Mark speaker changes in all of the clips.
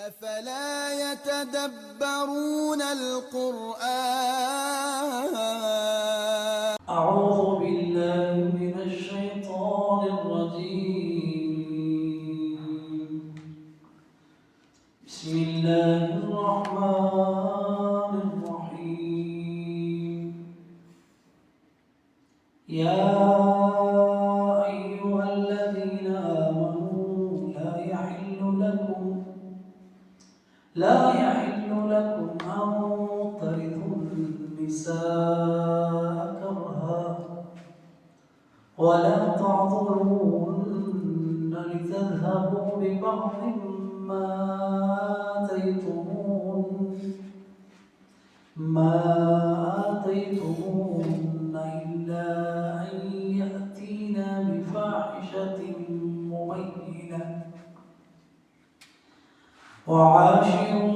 Speaker 1: أفلا يتدبرون القرآن
Speaker 2: أعوذ بالله من الشيطان الرجيم بسم الله الرحمن الرحيم يا أيها الذين آمنوا لا يحل لكم أن ترثوا النساء كرها ولا تعضلوهن لتذهبوا ببعض ما آتيتموهن إلا أن يأتين بفاحشة مبينة وعاشروهن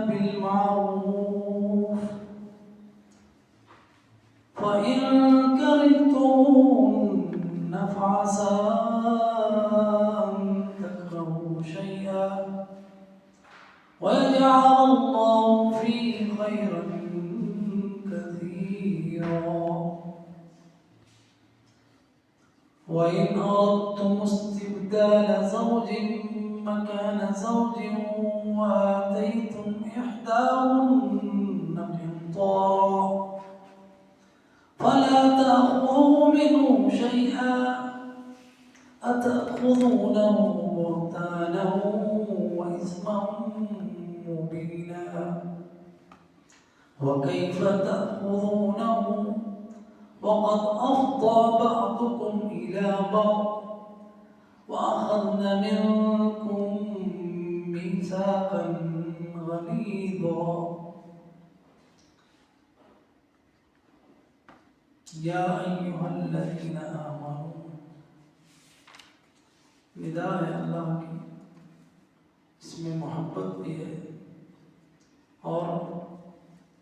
Speaker 2: بالمعروف فإن كرهتموهن فعسى أن تكرهوا شيئا ويجعل الله فيه خيرا كثيرا وإن أردتم استبدال زوج مكان زوج وآتيتم إحداهن قنطارا فلا تأخذوا منه شيئا أتأخذونه بهتانا وإثما مبينا وكيف تأخذونه وقد أفضى بعضكم إلى بعض وأخذن منكم ميثاقا غليظا يا أيها الذين آمنوا ندا ہے اللہ کی، اس میں محبت بھی ہے اور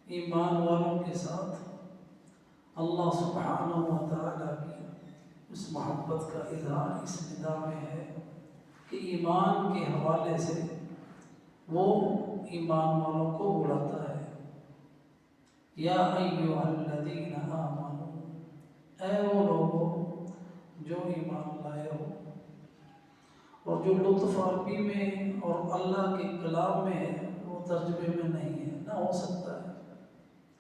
Speaker 2: ایمان والوں کے ساتھ اللہ سبحانہ و تعالیٰ کی اس محبت کا اظہار اس ندا میں ہے کہ ایمان کے حوالے سے وہ ایمان والوں کو بلاتا ہے۔ یا ایھا الذین آمنوا، اے وہ لوگوں جو ایمان لائے ہو، اور جو لطف عربی میں اور اللہ کے کلام میں ہے وہ ترجمے میں نہیں ہے، نہ ہو سکتا ہے،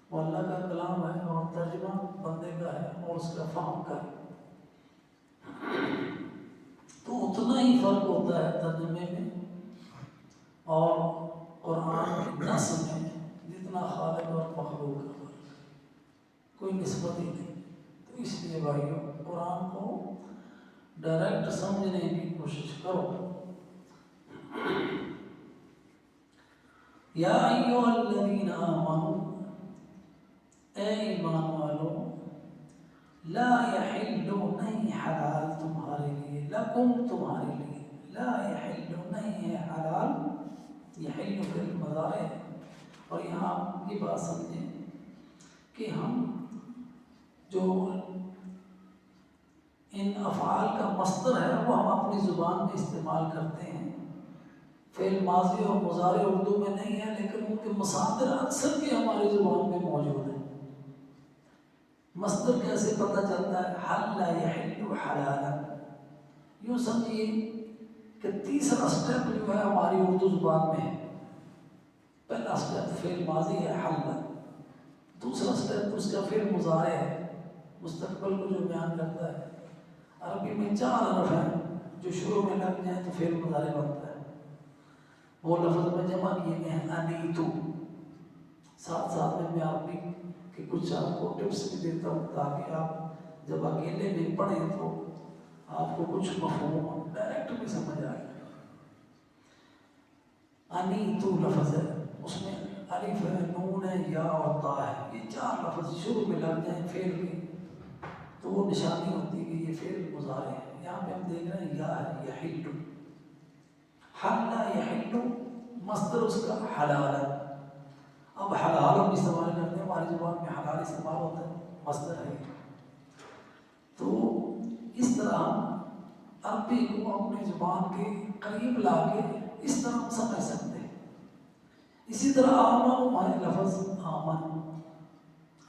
Speaker 2: وہ اللہ کا کلام ہے اور ترجمہ بندے کا ہے اور اس کا فہم کا ہے، تو اتنا ہی فرق ہوتا ہے ترجمے میں اور قرآن کی نص میں جتنا خالق اور مخلوق کا فرق، کوئی نسبت ہی نہیں۔ تو اس لیے بھائیوں، قرآن کو ڈائریکٹ سمجھنے کی کوشش کرو۔ یا ایھا الذین آمنوا، اے ایمان والو، لا یحل نہیں حلال تمہارے لیے، لکم تمہارے لیے، لا یحل نہیں ہے حلال، یحل فعل مضارع ہے، اور یہاں یہ بات سمجھیں کہ ہم جو ان افعال کا مصدر ہے وہ ہم اپنی زبان میں استعمال کرتے ہیں، فعل ماضی اور مضارع اردو میں نہیں ہے، لیکن ان کے مصادر اکثر کے ہماری زبان میں موجود ہیں۔ مصدر کیسے پتہ چلتا ہے؟ حل یحل حلالا، یوں سمجھیے کہ تیسرا سٹیپ جو ہے ہماری اردو زبان میں ہے، پہلا سٹیپ فعل ماضی ہے حل، دوسرا سٹیپ اس کا فعل مضارع ہے، مستقبل کو جو بیان کرتا ہے۔ عربی میں 4 حرف ہیں جو شروع میں لگ جائیں تو فعل مضارع بنتا ہے، وہ لفظ میں جمع کیے گئے ہیں انیتو۔ ساتھ ساتھ میں عربی کہ کچھ آپ کو ٹپس بھی دیتا ہوں تاکہ آپ جب اکیلے میں پڑھیں تو آپ کو کچھ مفہوم ڈائریکٹ بھی سمجھ آئے۔ انیتو لفظ ہے، اس میں الف ہے، نون ہے، یا اور تا ہے، یہ 4 لفظ شروع میں لگ جائیں فعل کے تو وہ نشانی ہوتی ہے کہ یہ فعل مضارع ہے۔ یہاں پہ ہم دیکھ رہے ہیں یا ہے، یحل، حل یحل مصدر اس کا حلال ہے۔ اب حلال ہم استعمال کرتے ہیں، ہماری زبان میں حلال استعمال ہوتا ہے، مصدر ہے۔ تو اس طرح ہم عربی کو اپنی زبان کے قریب لا کے اس طرح اسی طرح آمن ہمارے لفظ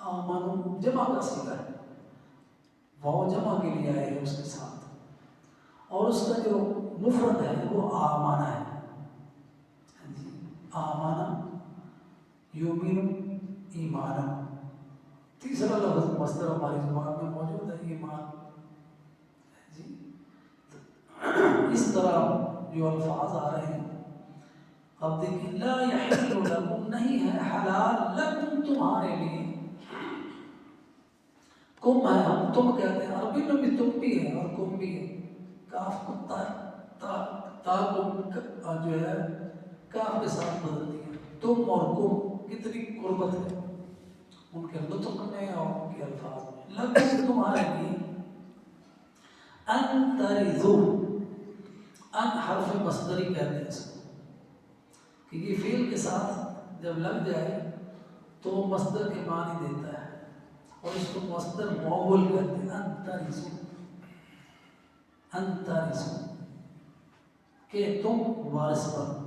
Speaker 2: آمن جمع کا صیغہ ہے، وہ جمع کے لیے آئے ہیں اس کے ساتھ، اور اس کا جو مفرد ہے وہ آمانہ ہے، آمانہ یومین ایمانا۔ تیسرا لفظ مصدر ہماری زبان میں موجود ہے ایمان جی۔ اس طرح جو الفاظ آ رہے ہیں اب دیکھیں، لا یحل لکم نہیں ہے حلال لکم تمہارے لیے، کم ہے، ہم تم کہتے ہیں، عربی میں بھی تم بھی ہے اور کم بھی ہے، کاف کو تا کو جو ہے کاف کے ساتھ بدل دیا، تم اور کم کتنی قربت ہے ان کے نطق میں اور ان کے الفاظ میں۔ لکم تمہارے لیے، ان ترثوا، ان حرف مصدری کہتے ہیں اس کو، کہ یہ فعل کے ساتھ جب لگ جائے تو مصدر کے معنی دیتا ہے، اور اس کو مصدر معول کہتے ہیں، ان ترثوا، ان ترثوا کہ تم وارث بنو۔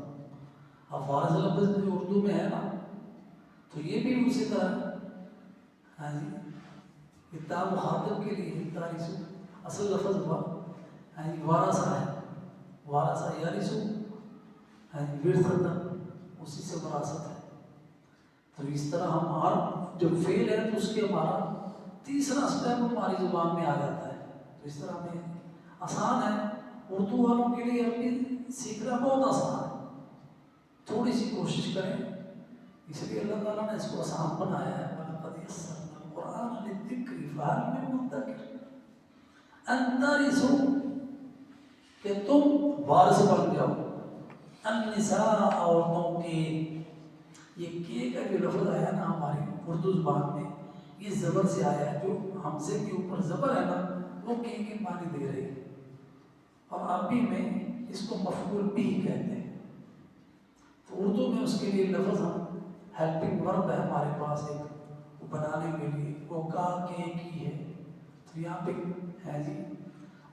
Speaker 2: اب وارث لفظ جو اردو میں ہے نا، تو یہ بھی اسی طرح ہاں جی، کتاب مخاطب کے لیے تارثو اصل لفظ ہوا ہاں جی وارثہ ہے، وارثہ یارثو ہاں جی ورثۃ، اسی سے وراثت ہے۔ تو اس طرح ہم ہر جو فعل ہے تو اس کے ہمارا تیسرا اسٹیپ ہماری زبان میں آ جاتا ہے، تو اس طرح میں آسان ہے، اردو والوں کے لیے عربی سیکھنا بہت آسان ہے، تھوڑی سی کوشش کریں، اس لیے اللہ تعالیٰ نے اس کو آسان بنایا ہے، وَلَقَدْ يَسَّرْنَا الْقُرْآنَ لِلذِّكْرِ فَهَلْ مِن مُدَّكِرٍ۔ ان ترثوا کہ تم وارث بن جاؤ، النساء عورتوں کے، یہ کے کا جو لفظ آیا نا ہماری اردو زبان میں، یہ زبر سے آیا ہے، جو حمزے کے اوپر زبر ہے نا وہ کے معنی دے رہی ہے، اور عربی میں اس کو مفعول بھی کہتے ہیں، تو اردو میں اس کے لیے لفظ ہم ہیلپنگ ورب ہے ہمارے پاس ایک بنانے کے لیے، وہ کا کے کی ہے، تو یہاں پہ ہے جی،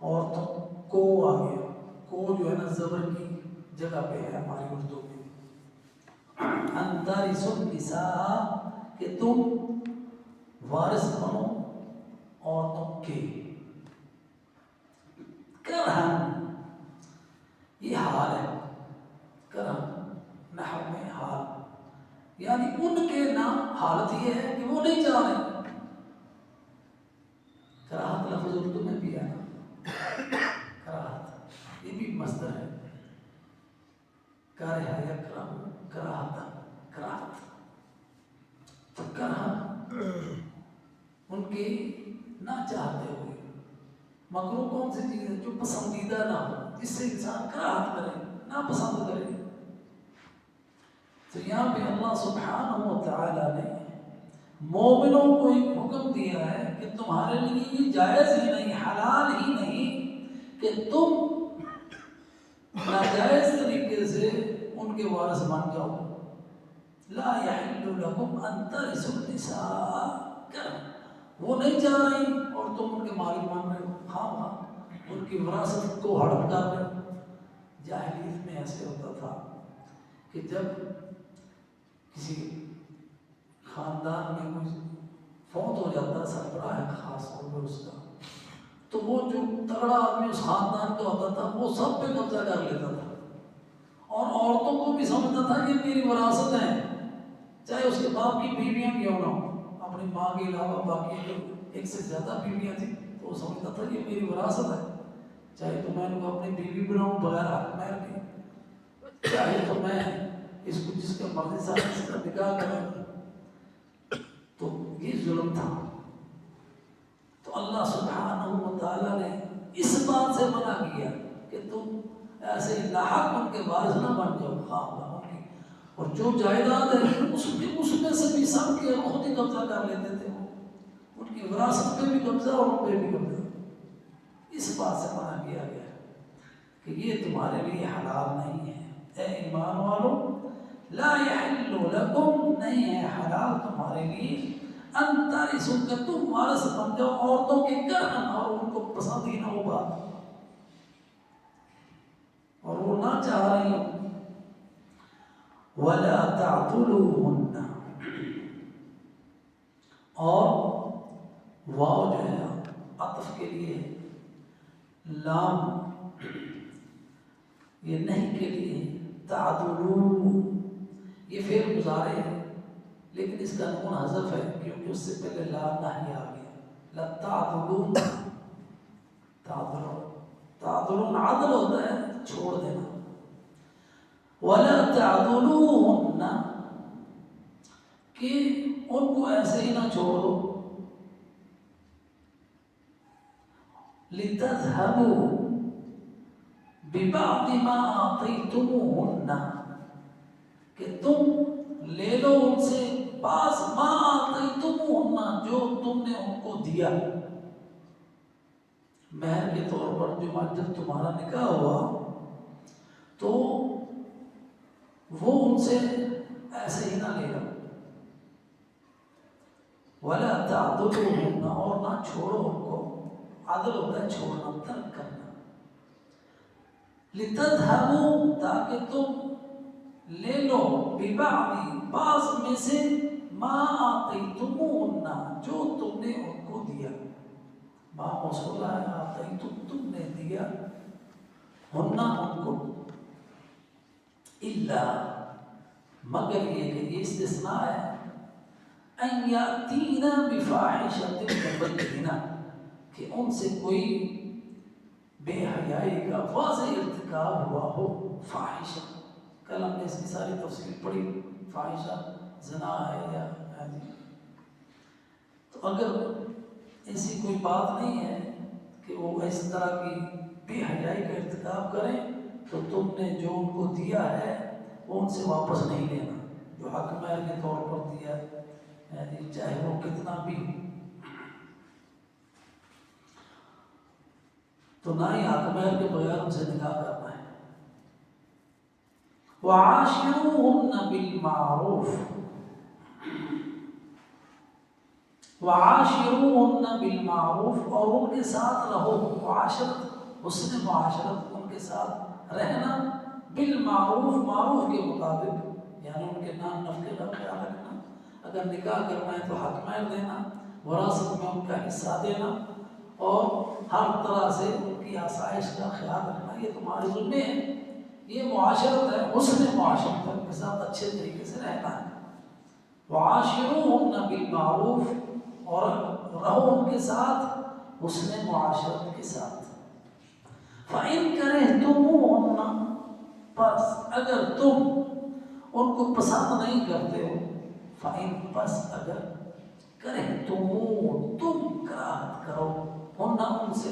Speaker 2: اور تو کو آ گیا، کو جو ہے نا زبر کی جگہ پہ ہے ہماری اردو میں۔ ان ترثوا النساء کہ تم وارث بنو عورتوں کے، کرہن یہ حال ہے، کرہن نحو میں حال، یعنی ان کے نام حالت یہ ہے کہ وہ نہیں چاہ رہے، کراہت لفظ اردو میں بھی ہے نا، کراہت یہ بھی مصدر ہے، کرہ یکرہ کراہتا، کراہت، تو کرہن ان کے نہ چاہتے ہوئے، مکروہ کون سی چیز ہے جو پسندیدہ نہ ہو، جس سے انسان کراہت کرے، نہ پسند کرے، تو یہاں پہ اللہ سبحانہ و تعالیٰ نے مومنوں کو ایک حکم دیا ہے کہ تمہارے لیے یہ جائز ہی نہیں، حلال ہی نہیں کہ تم ناجائز طریقے سے ان کے وارث بن جاؤ۔ لا یحل لکم ان ترثوا النساء، وہ نہیں چاہ رہی اور تم ان کے مالک بن رہے ہو، خواہ ان کی وراثت کو ہڑپ کر رہے ہو۔ جاہلیت میں ایسے ہوتا تھا کہ جب کسی خاندان میں کوئی فوت ہو جاتا، سربراہ ہے خاص طور پر اس کا، تو وہ جو تگڑا آدمی اس خاندان کا ہوتا تھا وہ سب پہ قبضہ کر لیتا تھا، اور عورتوں کو بھی سمجھتا تھا کہ میری وراثت ہے، چاہے اس کے باپ کی بیویاں کیوں نہ ہو، اپنی ماں کے علاوہ باقی جو ایک سے زیادہ بیویاں تھیں تو وہ سمجھتا تھا کہ میری وراثت ہے، چاہے تو میں ان کو اپنی بیوی بناؤں بغیر حق مہر کے، چاہے تو میں اس کو جس کے مرضی سے اس کا نکاح کروں، تو یہ ظلم تھا۔ تو اللہ سبحانہ و تعالیٰ نے اس بات سے منع کیا کہ تم ایسے لاحق ان کے وارث نہ بن جاؤ، خواہ کی، اور جو جائیداد ہے اس میں سے بھی سب کے خود ہی قبضہ کر لیتے تھے، ان کی وراثت پہ بھی قبضہ اور ان پہ بھی قبضہ، اس بات سے منع کیا گیا کہ یہ تمہارے لیے حلال نہیں ہے۔ اے ایمان والو، لا یحل لکم نہیں ہے حلال تمہارے لیے، ان ترثوا کہ تم وارث بن جاؤ عورتوں کے، کرہن اور ان کو پسند ہی نہ ہو بات، اور وہ نہ چاہ رہی ہوں، وَلَا تَعْضُلُوهُنَّ، اور واو جو ہے عطف کے لیے، لام یہ نہیں کے لیے، تعدلو یہ فعل مضارع ہے لیکن اس کا نون حذف ہے کیونکہ اس سے پہلے لام نہیں آ گیا. لَتَعْضُلُونَ، تعدلون عدل ہوتا ہے چھوڑ دینا. وَلَا تَعْضُلُوهُنَّ، کہ ان کو ایسے ہی نہ چھوڑو. لِتَذْهَبُوا بِبَعْضِ مَا آتَيْتُمُوهُنَّ، کہ تم لے لو ان سے بعض ما آتَيْتُمُوهُنَّ، جو تم نے ان کو دیا. مہر کے طور پر جب تمہارا نکاح ہوا تو وہ ان سے ایسے ہی نہ لے لو. وَلَا تَعْضُلُوهُنَّ، اور نہ چھوڑو ان کو. عدل ہوتا ہے چھوڑنا، ترک کرنا. لِتَذْهَبُوا، تاکہ تم لے لو، بِبَعْضِ بعض میں سے، ما آتَيْتُمُوهُنَّ، جو تم نے ان کو دیا. ما موصولہ ہے، آتَيْتُم تم نے دیا، ہن ان کو. الا، مگر یہ کہ یہ استثناء ہے، ان یاتینا بفاحشۃ مبینہ، کہ ان سے کوئی بے حیائی کا واضح ارتکاب ہوا ہو. فاحشہ، کل ہم نے اس کی ساری تفصیل پڑھی. فاحشہ زنا ہے یا تو اگر ایسی کوئی بات نہیں ہے کہ وہ اس طرح کی بے حیائی کا ارتکاب کریں تو تم نے جو ان کو دیا ہے وہ ان سے واپس نہیں لینا. جو حق مہر کے طور پر دیا ہے چاہے وہ کتنا بھی ہو. تو نہ ہی حق مہر کے بغیر ان سے نکاح کرنا ہے. وَعَاشِرُوهُنَّ بِالْمَعْرُوفِ، وَعَاشِرُوهُنَّ بِالْمَعْرُوفِ، اور ان کے ساتھ رہو. معاشرت، حسن معاشرت، ان کے ساتھ رہنا. بالمعروف، معروف کے مطابق، یعنی ان کے نام نفقے کا خیال رکھنا. اگر نکاح کرنا ہے تو حق مہر دینا، وراثت میں ان کا حصہ دینا، اور ہر طرح سے ان کی آسائش کا خیال رکھنا. یہ تمہارے ذمے ہے. یہ معاشرت ہے، حسن معاشرت، ان کے ساتھ اچھے طریقے سے رہنا ہے. وعاشروہن بالمعروف، اور رہو ان کے ساتھ حسن معاشرت کے ساتھ. فَإِن كَرِهْتُمُوهُنَّ، پس اگر تم ان کو پسند نہیں کرتے ہو. فَإِن، پس اگر، كَرِهْتُمُوهُنَّ، تم کراہت کرو، ہن ان سے،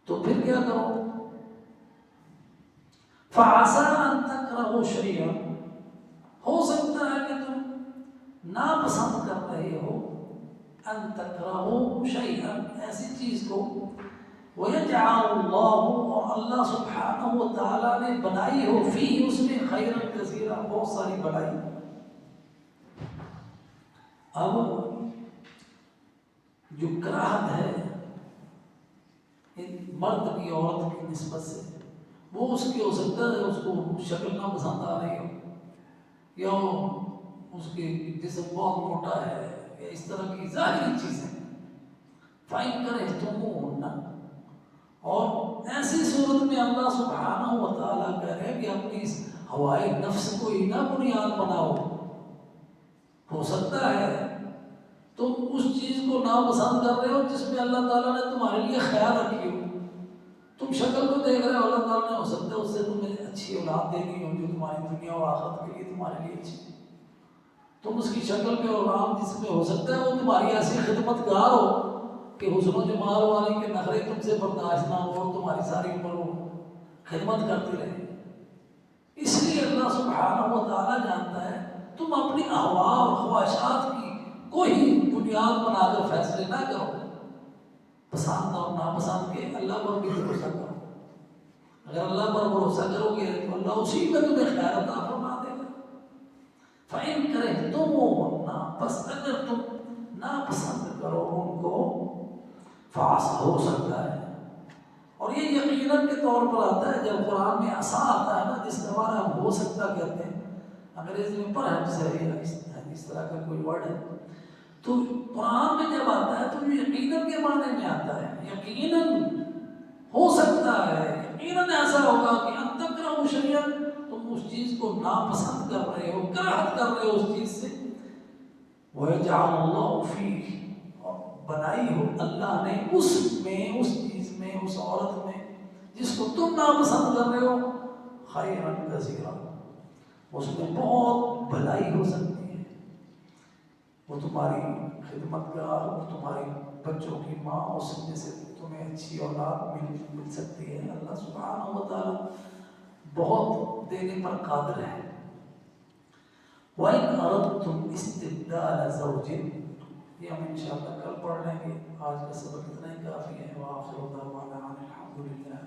Speaker 2: تو پھر کیا کرو. فَعَسَىٰ أَن تَكْرَهُوا شَيْئًا، ہو سکتا ہے کہ تم ناپسند کر رہے ہو. أَن تَكْرَهُوا شَيْئًا، ایسی چیز کو. وَيَجْعَلُ اللَّهُ، اور اللہ سبحانہ و تعالیٰ نے بنائی ہو، فِيهِ، اس میں، خَيْرًا كَثِيرًا، بہت ساری بڑائی. اب جو کراہت ہے مرد کی عورت کی نسبت سے، وہ اس کی ہو سکتا ہے اس کو شکل نہ پسند آ رہی ہو، یا اس کے جسم بہت موٹا ہے، یا اس طرح کی ظاہری چیزیں. فَإِن كَرِهْتُمُوهُنَّ، اور ایسی صورت میں اللہ سبحانہ و تعالیٰ کہہ رہے ہیں کہ اپنی اس ہوائے نفس کو ہی نہ بنیاد بناؤ. ہو سکتا ہے تم اس چیز کو ناپسند کر رہے ہو جس میں اللہ تعالیٰ نے تمہارے لیے خیال رکھی ہو. تم شکل کو دیکھ رہے ہو، اللہ تعالیٰ نے ہو سکتا ہے اس سے تمہیں اچھی اولاد دینی ہو جو تمہاری دنیا و آخرت کے لیے تمہارے لیے اچھی. تم اس کی شکل میں اور نام جس میں ہو سکتا ہے وہ تمہاری ایسی خدمت گار ہو کہ حسن و جمال والی کے نخرے تم سے برداشت نہ ہو اور تمہاری ساری عمر وہ خدمت کرتی رہے. اس لیے اللہ سبحانہ و تعالیٰ جانتا ہے تم اپنی احوا اور خواہشات کی کوئی بنیاد بنا کر فیصلے نہ کرو. پسند اور ناپسند کے اللہ پر بھی بھروسہ کرو. اگر اللہ پر بھروسہ کرو گے تو اللہ اسی میں تمہیں خیر عطا فرما دے گا. فَإِن كَرِهْتُمُوهُنَّ، پس اگر تم ناپسند کرو ان کو. فَعَسَىٰ، ہو سکتا ہے، اور یہ یقیناً کے طور پر آتا ہے. جب قرآن میں عسیٰ آتا ہے نا، جس زمانہ ہم ہو سکتا کہتے ہیں، انگریزی میں پرہیپس ہے یا اس طرح کا کوئی ورڈ ہے، تو قرآن میں جب آتا ہے تو یقیناً کے معنی میں آتا ہے، یقیناً ہو سکتا ہے، یقیناً ایسا ہوگا کہ ان تکرہوا شیئا، تم اس چیز کو ناپسند کر رہے ہو، کراہت کر رہے ہو اس چیز سے، وَيَجْعَلُ اللَّهُ فِيهِ، اور بنائی ہو اللہ نے اس میں، اس چیز میں، اس عورت میں جس کو تم ناپسند کر رہے ہو، خیرًا کثیرا، اس میں بہت بھلائی ہو سکتی ہے، وہ تمہاری خدمت گار، وہ تمہاری بچوں کی ماں، اس میں سے تمہیں اچھی اولاد مل سکتی ہے۔ اللہ سبحانہ و تعالی بہت دینے پر قادر ہے۔ وَإِنْ أَرَدْتُمْ اسْتِبْدَالَ زَوْجٍ، یہ ہم انشاءاللہ کل پڑھ لیں گے، آج کا سبق اتنا ہی کافی ہے۔ وآخر دعوانا الحمد للہ۔